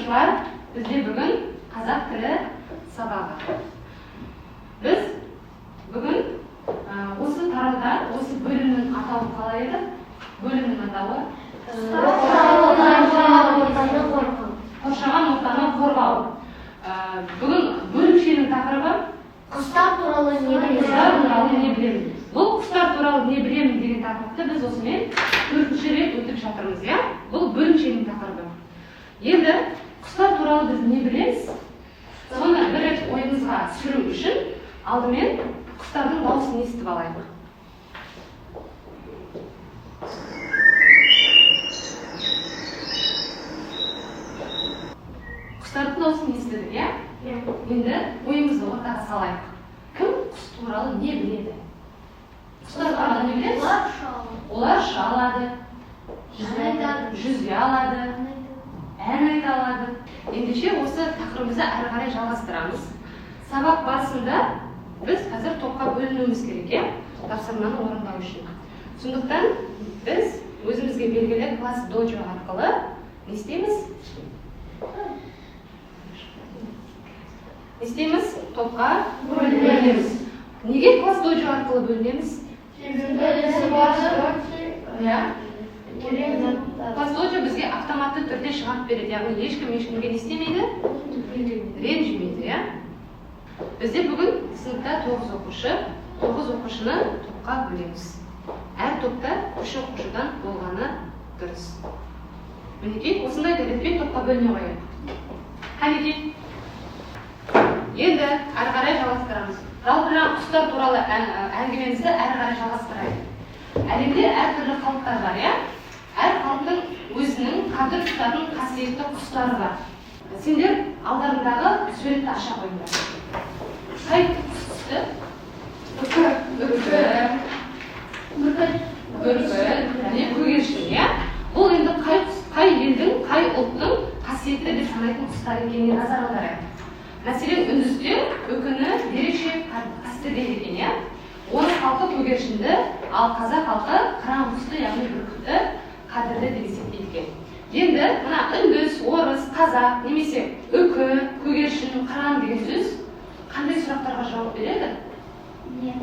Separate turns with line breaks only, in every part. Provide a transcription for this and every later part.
оқушылар, бізде бүгін қазақ тілі сабағы. Біз бүгін осы тарауда, осы бөлімнің атауы қалай еді? Бөлімнің атауы қоршаған ортаны қорғау. Бүгін бөлімшенің тақырыбы
құстар туралы не
білемін. Бұл құстар туралы не білемін деген тақырыпты біз осымен 4-ші рет өтіп жатырмыз, иә? Бұл бөлімшенің тақырыбы. Енді құстар туралы біз не білеміз? Соны бір рет ойымызға түсіру үшін алдымен құстардың дауысын естіп алайық. Құстардың дауысын естідік, иә? Енді ойымызды ортаға салайық. Кім құс туралы не біледі? Құстар туралы не біледі? Олар ұша алады, жүзе алады, ән айта алады. Ендеше осы тақырыбымызды әрі қарай жалғастырамыз. Сабақ барысында біз қазір топқа бөлінуіміз керек, тапсырманы орындау үшін. Сондықтан біз өзімізге белгілі класс доджо арқылы не істейміз? Не топқа бөлінеміз. Неге класс доджо арқылы бөлінеміз? Класс доджо бізге автоматты түрде шығарып береді, яғни ешкім ешкімге не істемейді? Ренжімейді, иә? Бізде бүгін сыныпта 9 оқушы, 9 оқушыны топқа бөлеміз. Әр топта 3 оқушыдан болғаны дұрыс. Мінекей, осындай ретпен топқа бөліне қояйық. Қанекей. Енді әрі қарай жалғастырамыз. Жалпыдан құстар туралы әңгімемізді әрі қарай жалғастырайық. Әлемде әртүрлі халықтар бар, иә? Әр халықтың өзінің қадір тұтатын қасиетті құстары бар. Сендер алдарындағы суретті аша қойыңдар. Қай құс түсті? Бүркіт, және көгершін, иә? Бұл енді қай елдің, қай ұлттың қасиетті деп санайтын құстар екеніне назар аударайық. Мәселен, үндістер үкіні ерекше қастерлейді екен, иә? Орыс халқы көгершінді, ал қазақ халқы қыран құсты, яғни бүркітті қадірлі деп есептейді екен. Енді мына үндіс, орыс, қазақ немесе үкі, көгершін, қыран деген сөз қандай сұрақтарға жауап береді? Не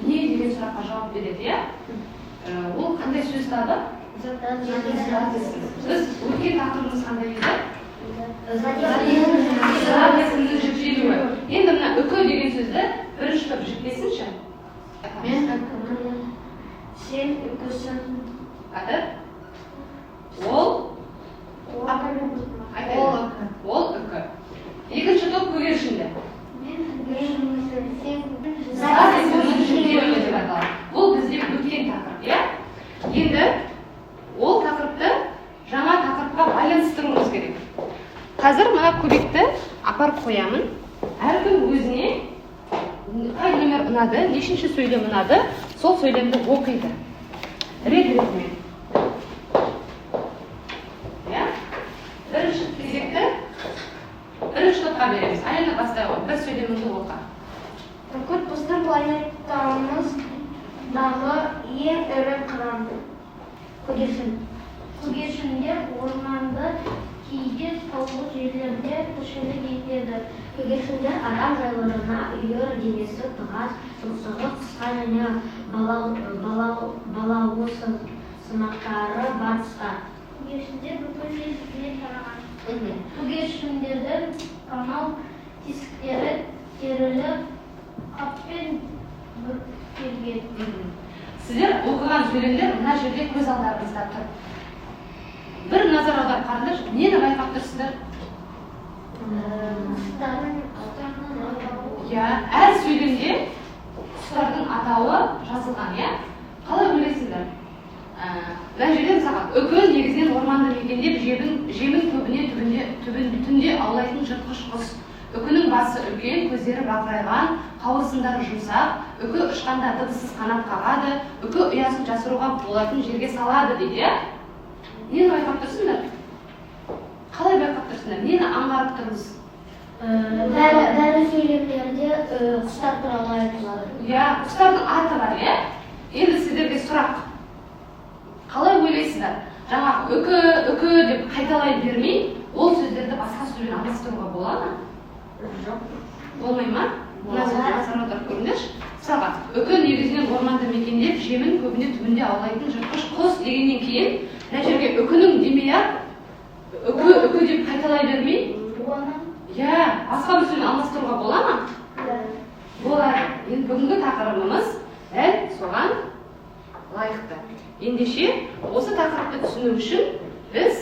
деген сұраққа жауап береді, иә? Ол қандай сөз табы? Біз өткен тақырыбымыз қандай еді? Зат-есімнің жіктелуі. Енді мына үкі деген сөзді бірінші топ жіктесінші.
Мен үкімін, сен үкісің.
Қадыр? Ол үкі. Екінші топ көгершінді. Зат-есімнің жіктелуі деп аталады. Бұл бізде өткен тақырып, иә? Енді ол тақырыпты жаңа тақырыпқа байланыстыруымыз керек. Қазір мына көбекті апарып қоямын. Әркім өзіне қай номер ұнады, нешінші сөйлем ұнады, сол сөйлемді оқиды. Рет-ретімен. Бірінші кезекті бірінші топқа береміз. Айына бастай ғой, бір сөйлеміңді оқы.
Бүркіт біздің планетамыздағы ең ірі қыран. Көгершіндер орманды, кейде таулы жерлерде тіршілік етеді. Көгершіндер адам жайларына үйір, денесі тығыз, тұмсығы қысқа және балауыз сымақтары бар құстар. Көгершіндер бүкіл жерге тараған. Көгершіндердің канал тесіктері теріліп, қаппен бүркелген.
Сіздер оқыған сөйлемдер мына жерде көз алдарыңызда тұр. Бір назар аударып қараңдар, нені байқап тұрсыздар? Әр сөйлемде құстардың атауы жазылған, иә? Қалай ойлайсыздар? Мына жерде мысалға, үкі негізінен орманды мекендеп жемін түбінде аулайтын жыртқыш құс. Үкінің басы үлкен, көздері бақырайған, қауырсындары жұмсақ, үкі ұшқанда дыбыссыз қанат қағады, үкі ұясын жасыруға болатын жерге салады дейді. Нені байқап тұрсыңдар? Қалай байқап тұрсыңдар? Нені аңғарып тұрмыз?
Бәрі сөйлемдерде құстар туралы айтылады.
Құстардың аты бар, иә? Енді сіздерге сұрақ. Қалай ойлайсыздар? жаңағы үкі деп қайталай бермей, ол сөздерді басқа сөзбен алмастыруға бола ма?
Жоқ.
Болмай ма? Мына жерде назар аударып көріңдерші. Мысалға, үкі негізінен орманды мекендеп, жемін көбіне түбінде аулайтын жыртқыш құс дегеннен кейін, мына жерге үкінің демей-ақ, үкі деп қайталай бермей, басқа бір сөзбен алмастыруға бола ма? Болады. Енді бүгінгі тақырыбымыз дәл соған лайықты. Ендеше, осы тақырыпты түсіну үшін біз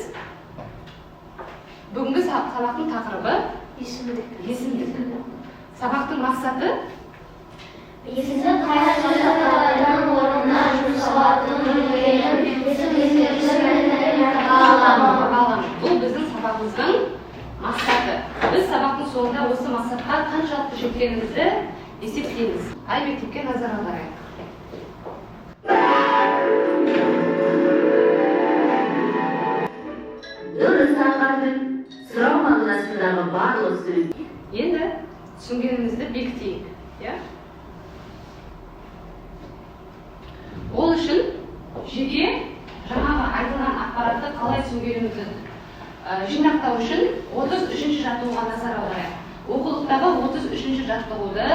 бүгінгі сабақтың тақырыбы есімдік. Сабақтың мақсаты
Есімдік қайта жасақталатын орнына жұмсалатын
бұл біздің сабағымыздың мақсаты. Біз сабақтың соңында осы мақсатқа қаншалықты жеткенімізді есептейміз. Ай мектепке назар аударайық.
Дұрыс ағардың сұрау мағынасындағы барлық сөз.
Енді түсінгенімізді бекітейік. Ол үшін жеке жаңағы айтылған ақпаратты қалай түсінгенімізді жинақтау үшін 33-ші жаттығуға назар аударайық. Оқулықтағы 33-ші жаттығуды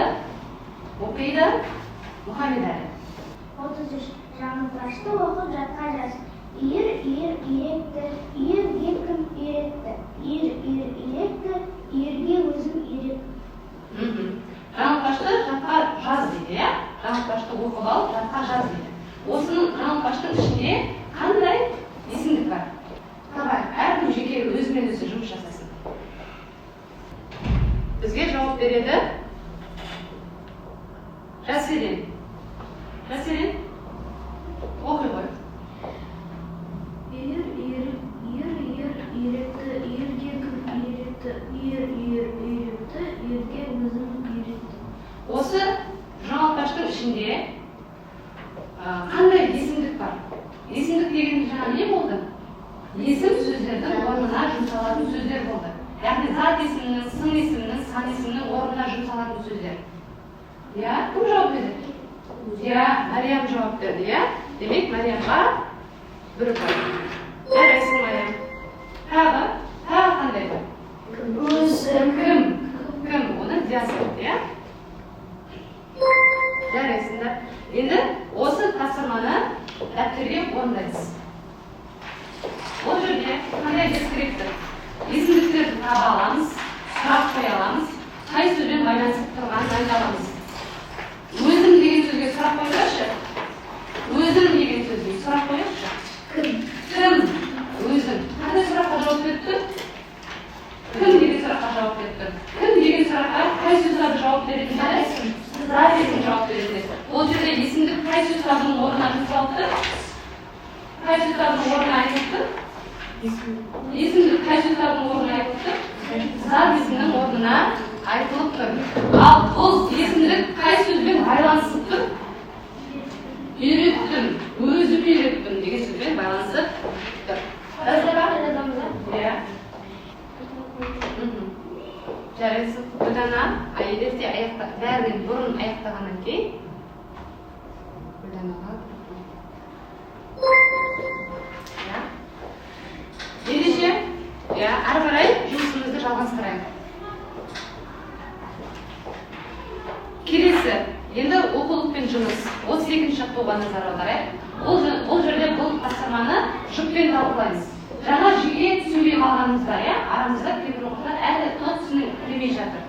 оқиды Мұхаммедәлі.
33. Жаңылтпашты оқып жатқан жас. Үйір үйретті, үйірге кім үйретті? Үйір үйретті, үйірге өзім үйреттім.
Жаңылтпашты жатқа жаз дейді, жаңылтпашты оқып алып, жатқа жаз дейді. Осының жаңылтпаштың ішінде қандай есімдік бар? Әркім жеке өзімен өзі жұмыс жасасын. Бізге жауап береді Жаселен. Жаселен, оқи ғой.
Үйір үйретті, үйірге кім үйретті? Үйір үйретті, үйірге өзім үйреттім.
Осы жаңылтпаштың ішінде қандай есімдік бар? Есімдік деген жаңа не болды? Есім сөздердің орнына жұмсалатын сөздер болды. Яғни зат есімнің, сын есімнің, сан есімнің орнына жұмсалатын сөздер. Кім жауап берді? Мариям жауап берді. Демек, Мариямға бір ұпай. Жарайсың, Мариям. Тағы қандай бар? Кім? Оны диасыз. Жарайсыңдар. Енді осы тапсырманы дәптерге орындайсыз. Ол жерде қандай дескриптор? Есімдіктерді таба аламыз, сұрақ қоя аламыз, қай сөзбен байланысып тұрғанын айта аламыз. Өзім деген сөзге сұрақ қойыңдаршы. Өзім деген сөзге сұрақ қойыңызшы. Кім? Өзім. Қандай сұраққа жауап беріп? Кім деген сұраққа жауап беріп? Кім деген сұраққа қай сөздерді жауап беретін? Зат есім жауап береді. Ол жерде есімдік қай сөздердің орнына жұмсалды? Қай сөздердің орнына айтылды? Есімдік қай сөздердің орнына айтылды? Зат есімнің орнына айтылып тұр. Ал бұл есімдік қай сөзбен байланысып тұр? Үйреттім, өзім үйреттім деген сөзбен байланысып тұр. Жарайсың. Гүлдана, ерте бәрінен бұрын аяқтағаннан кейін Гүлданаға ендеше, ары қарай жұмысымызды жалғастырайық. Келесі, енді оқулықпен жұмыс. 32-ші жаттығуға назар аударайық. Ол жерде бұл тапсырманы жұппен талқылаймыз. Жаңа жеке түсінбей қалғанымыз бар, арамызда кейбір оқушылар әлі түсінбей жатыр.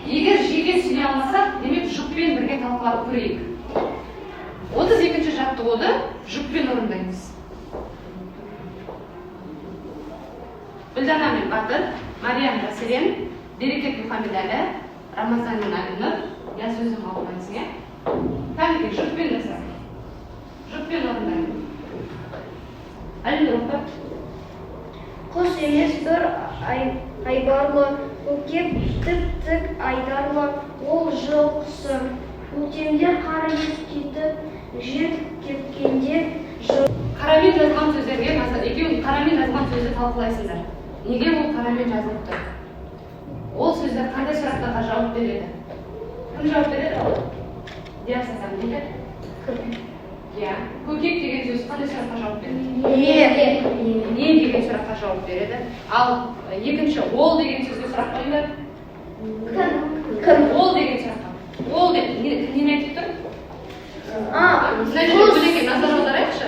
Егер жеке түсіне алмасақ, демек жұппен бірге талқылап көрейік. 32-ші жаттығуды жұппен орындаймыз. Гүлдана мен Батыр, Мариям Жаселен, Берекет Мұхаммедәлі, Рамазан мен Әлинұр, я сөзім алғаныңызға. Кәмеге жұппен жасайық. Жұппен орындаймыз. Әлинұр оқып.
Құс емес бір айбарлы, көкек тік айдарлы, ол жылқысы. Көктемде қар ескетіп, жер кеткенде
Қарамен жазған сөздерге, екеуің қарамен жазған сөзді талқылайсыңдар. Неге ол қарамен жазылып тұр? Ол сөздер қандай сұрақтарға жауап береді? Кім жауап береді? Диас Асам, неге? Иә. Көкек деген сөз қандай сұраққа жауап береді?
Не.
Не деген сұраққа жауап береді? Ал екінші ол деген сөзге сұрақ қойыңдар.
Кім?
Ол деген сұраққа. Ол деп нені айтып тұр? Мына жерге бөлекке назар аударайықшы.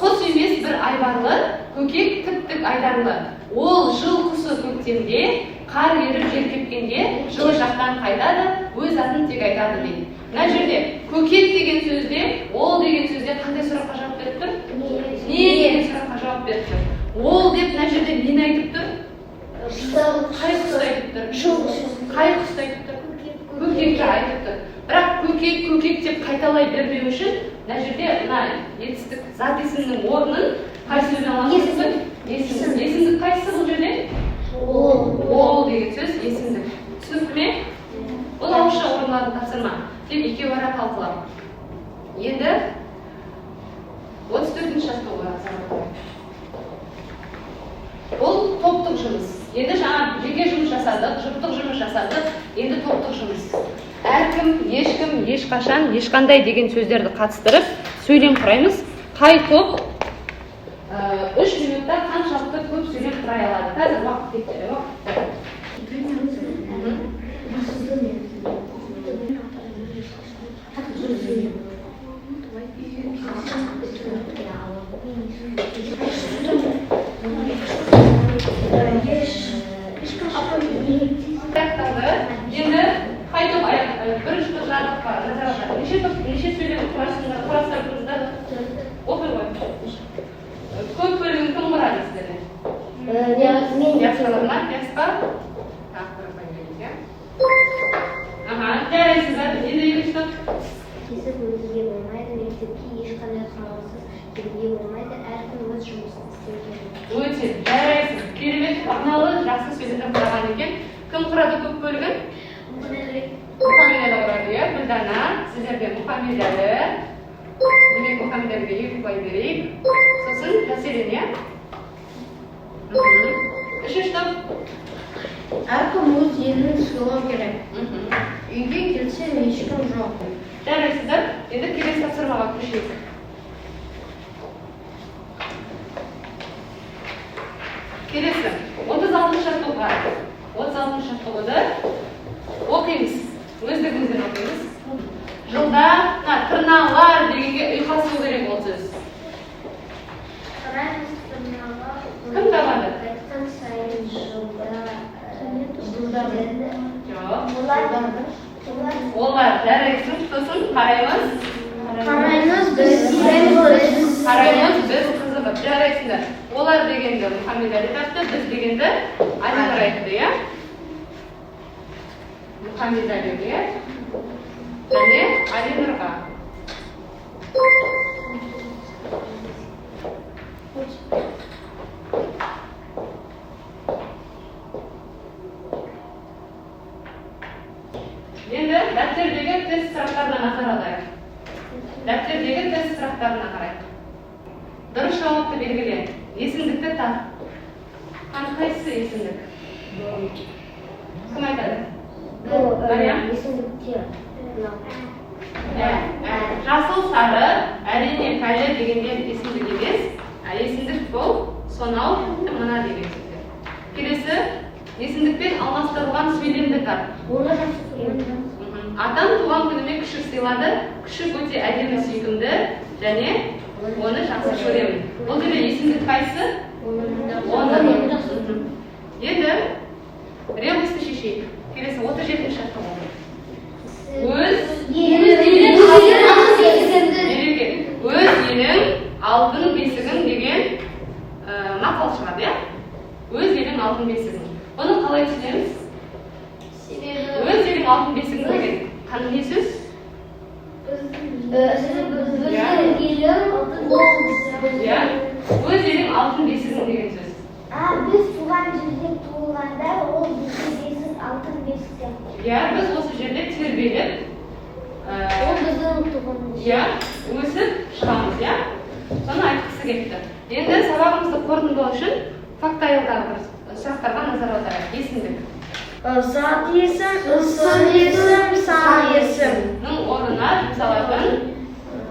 Құс емес бір айбарлы, көкек тіп-тік айдарлы. Ол жыл құсы көктемде, қар еріп жер кепкенде, жылы жақтан қайтады, өз атын тек айтады дейді. Мына жерде көкек деген сөзде, ол деген сөзде қандай сұраққа жауап беріп тұр? Не деген сұраққа жауап беріп тұр? Ол деп мына жерде нені айтып тұр? Қай құсты айтып тұр? Қай құсты айтып тұр? Көкекті айтып тұр. Бірақ көкек деп қайталай бермеу үшін мына жерде мына етістік зат есімнің орнын қай сөзбен алмастырып? Есімдік қайсысы бұл жерде? Ол деген сөз есімдік. Түсінікті ме? Бұл ауызша орындалатын тапсырма. Деп екеуі ара талқылап. Енді 34-ші жаттығуға бұл топтық жұмыс. Енді жаңа жеке жұмыс жасадық, жұптық жұмыс жасадық, енді топтық жұмыс. Әркім, ешкім, ешқашан, ешқандай деген сөздерді қатыстырып сөйлем құраймыз. Қай топ 3 минутта қаншалықты көп сөйлем құрай алады? Қазір уақыт кетті. Енді қай топ бірінші топ жадыққа назар аударады. Неше сөйлем құрастырдыңыздар? Оқи ғой. Көп бөлігін кім құрады сіздерде? Ясқаларына, ясқа? Жарайсыздар. Енді екінші топ?
Кесіп өзге болмайды, мектепке ешқандай құралсыз келуге болмайды, әркім өз жұмысын істеу керек.
Өте жарайсыз. Керемет, мағыналы, жақсы сөздерден құраған екен. Кім құрады көп бөлігін? Мұхаммедәлі құрады, иә? Гүлдана, сіздерде Мұхаммедәлі. Демек Мұхаммедәліге 2 ұпай берейік. Сосын Жаселен, иә? Үшінші топ?
Әркім өз елін сыйлау керек. Үйге келсе ешкім жоқ.
Жарайсыздар. Енді келесі тапсырмаға көшейік. Келесі 36-шы жаттығуға. 36-шы жаттығуды оқимыз. Өздігіңізден оқимыз. Жылда тырналар дегенге ұйқасу керек ол сөз. Кім табады?
Айтқан сайын жылда
Жоқ. Олар жарайсың, сосын қараймыз. Қараймыз біз қызығып. Жарайсыңдар. Олар дегенді Мұхаммедәлі тапты, біз дегенді Алинұр айтты, иә? Мұхаммедәліге және Алинұрға. Енді дәптердегі тест сұрақтарына назар аударайық. Дәптердегі тест сұрақтарына қарайық. Дұрыс жауапты белгіле. Есімдікті тап. Қайсысы есімдік? Кім айтады? Мариям?
Есімдіктер.
Жасыл сары, әрине пәлі дегендер есімдік емес. Есімдік бұл сонау, мына деген сөздер. Келесі есімдікпен алмастырылған сөйлемді тап.
Оны жақсы көремін.
Атам туған күніме күшік сыйлады, күшік өте әдемі сүйкімді және оны жақсы көремін. Бұл жерде есімдік қайсысы? Енді ребусты шешейік. Келесі 37-ші жаттығу. Өз елің алтын бесігің деген мақал шығады, иә? Өз елің алтын бесігің. Оны қалай түсінеміз? Өз елің алтын бесігің деген не сөз? Өз елің алтын бесігің деген сөз.
Біз туған жерде туылғанда ол біздің бесік алтын бесіктен.
Біз осы жерде тербеліп,
Ол біздің туғанымыз.
өсіп шығамыз, соны айтқысы кетті. Енді сабағымызды қорытындылау үшін фактайылдағы сұрақтарға назар аударайық. Есімдік.
Зат есім, сын есім, сан есім.
Орнына жұмсалатын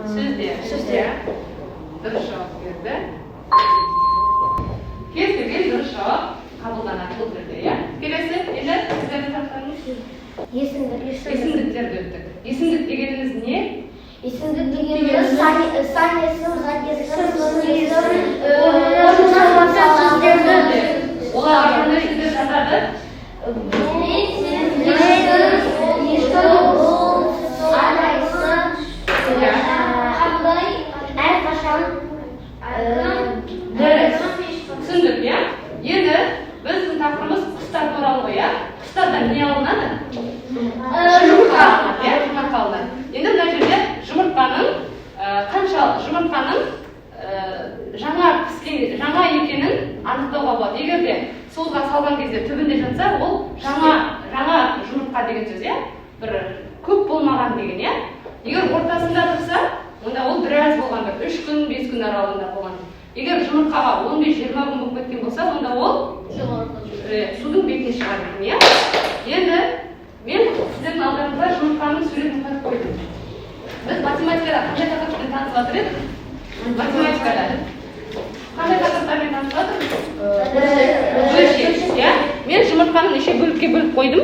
Сөздер. Дұрыс жауап берді. Кез келген дұрыс жауап қабылданады бұл түрде, иә? Келесі, енді сіздердің сұрақтарыңыз? Есімдіктерді өттік. Есімдік дегеніміз не?
Есімдік дегеніміз санесін,
Олар қандай сөздер жазады? Түсіндік, иә? Енді біздің тақырыбымыз құстар туралы ғой, иә? Құстардан не алынады? Жұмыртқа алынады, иә? Жұмыртқа алынады. Енді мына жерде жұмыртқаның жаңа екенін анықтауға болады. Егер де суға салған кезде түбінде жатса, ол жаңа жұмыртқа деген сөз, иә? Бір көп болмаған деген, иә? Егер ортасында тұрса, онда ол біраз болған, 3 күн, 5 күн аралығында болған. Егер жұмыртқаға 15-20 күн болып кеткен болса, онда ол судың бетіне шығады, иә? Енді мен сіздердің алдарыңызға жұмыртқаның суретін қойып қойдым. Біз математикада қандай тақырыппен танысып жатыр едік? Математикада қандай тақырыптармен танысып жатырмыз? Бөлшек, иә? Мен жұмыртқаны неше бөлікке бөліп қойдым?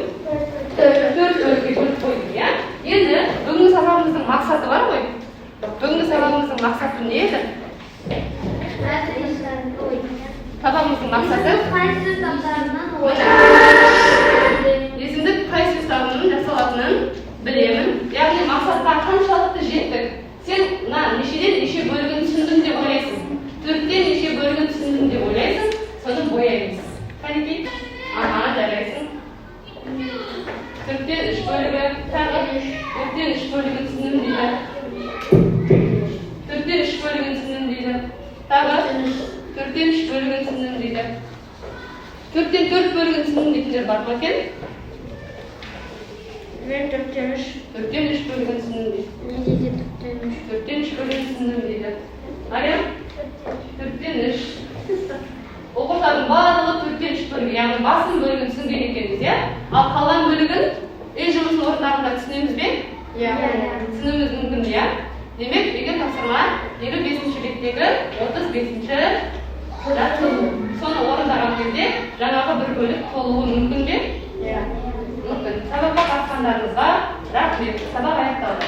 4 бөлікке бөліп қойдым, иә? Енді бүгінгі сабағымыздың мақсаты бар ғой? Бүгінгі сабағымыздың мақсаты не еді? Сабағымыздың мақсаты есімдік қай сөздерінің жасалатынын білемін. Яғни мақсатқа қаншалықты жеттік? Сен нешеден неше бөлігін түсіндің деп ойлайсың? 4-тен неше бөлігін түсіндің деп ойлайсың? Соны бояймыз. Қанекей? Жарайсың. 4-тен 3 бөлігі, тағы 4-тен 3 бөлігін түсіндім дейді. 4-тен 3 бөлігін түсіндім дейді. Тағы 4-тен 3 бөлігін түсіндім дейді. 4-тен 4 бөлігін түсіндім дейтіндер бар ма екен?
Мен 4-тен 3
бөлігін түсіндім дейді. 4-тен 3 бөлігін түсіндім дейді. Ария? 4-тен 3. Оқушылардың барлығы 4-тен 3 бөлігі, яғни басым бөлігін түсінген екенбіз, иә? Ал қалған бөлігін үй жұмысын орындағанда түсінеміз бе? Түсінуіміз мүмкін, иә? Демек, үйге тапсырма 25-ші беттегі 35-ші соны орындаған кезде жаңағы бір бөлік толуы мүмкін бе? Мүмкін. Сабаққа қатысқандарыңызға рахмет. Сабақ аяқталды.